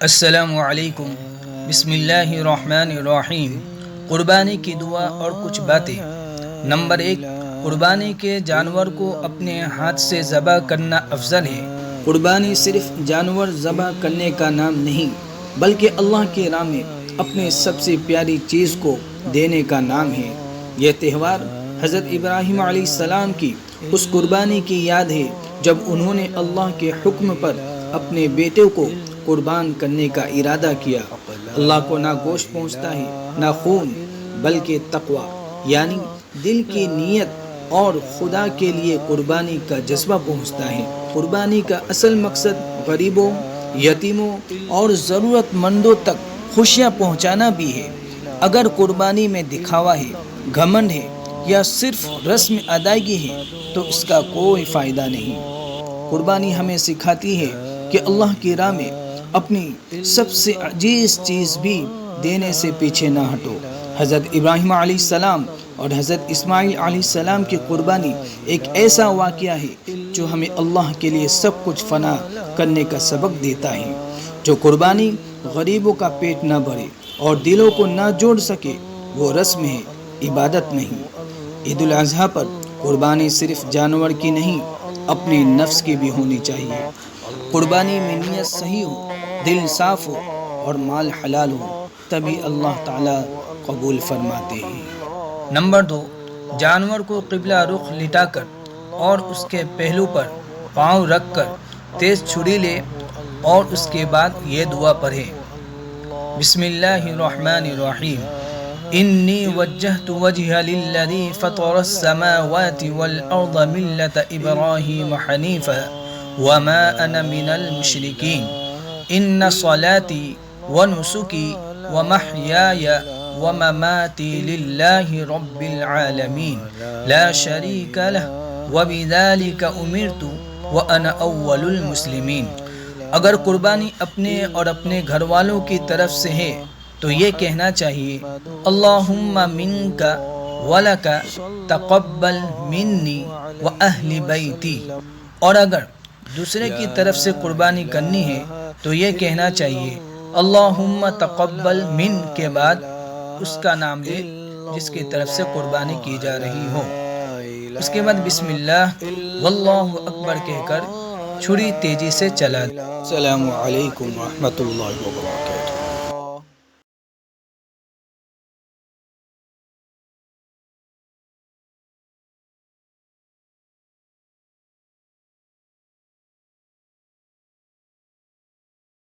السلام علیکم۔ بسم اللہ الرحمن الرحیم۔ قربانی کی دعا اور کچھ باتیں۔ نمبر 1، قربانی کے جانور کو اپنے ہاتھ سے ذبح کرنا افضل ہے۔ قربانی صرف جانور ذبح کرنے کا نام نہیں، بلکہ اللہ کی راہ میں اپنے سب سے پیاری چیز کو دینے کا نام ہے۔ یہ تہوار حضرت ابراہیم علیہ السلام کی اس قربانی کی یاد ہے جب انہوں نے اللہ کے حکم پر اپنے بیٹے کو قربان کرنے کا ارادہ کیا۔ اللہ کو نہ گوشت پہنچتا ہے نہ خون، بلکہ تقوی یعنی دل کی نیت اور خدا کے لیے قربانی کا جذبہ پہنچتا ہے۔ قربانی کا اصل مقصد غریبوں، یتیموں اور ضرورت مندوں تک خوشیاں پہنچانا بھی ہے۔ اگر قربانی میں دکھاوا ہے، گھمنڈ ہے یا صرف رسم ادائیگی ہے تو اس کا کوئی فائدہ نہیں۔ قربانی ہمیں سکھاتی ہے کہ اللہ کی راہ میں اپنی سب سے عزیز چیز بھی دینے سے پیچھے نہ ہٹو۔ حضرت ابراہیم علیہ السلام اور حضرت اسماعیل علیہ السلام کی قربانی ایک ایسا واقعہ ہے جو ہمیں اللہ کے لیے سب کچھ فنا کرنے کا سبق دیتا ہے۔ جو قربانی غریبوں کا پیٹ نہ بھرے اور دلوں کو نہ جوڑ سکے وہ رسم ہے، عبادت نہیں۔ عید الاضحیٰ پر قربانی صرف جانور کی نہیں، اپنے نفس کی بھی ہونی چاہیے۔ قربانی میں نیت صحیح ہو، دل صاف ہو اور مال حلال ہو، تبھی اللہ تعالیٰ قبول فرماتے ہیں۔ نمبر 2، جانور کو قبلہ رخ لٹا کر اور اس کے پہلو پر پاؤں رکھ کر تیز چھری لے اور اس کے بعد یہ دعا پڑھے۔ بسم اللہ الرحمن الرحیم۔ انی وجہت وجہ للذی فطر السماوات والارض ملۃ ابراہیم حنیفا وما انا من المشرکین۔ ان صلاتي ونسكي ومحياي ومماتي لله رب العالمين لا شريك له وبذلك امرت وانا اول المسلمین۔ اگر قربانی اپنے اور اپنے گھر والوں کی طرف سے ہے تو یہ کہنا چاہیے اللہم منک ولک تقبل منی واہل بیتی۔ اور اگر دوسرے کی طرف سے قربانی کرنی ہے تو یہ کہنا چاہیے اللہم تقبل من کے بعد اس کا نام لے جس کی طرف سے قربانی کی جا رہی ہو۔ اس کے بعد بسم اللہ واللہ اکبر کہہ کر چھری تیزی سے چلا دے۔ السلام علیکم ورحمۃ اللہ وبرکاتہ۔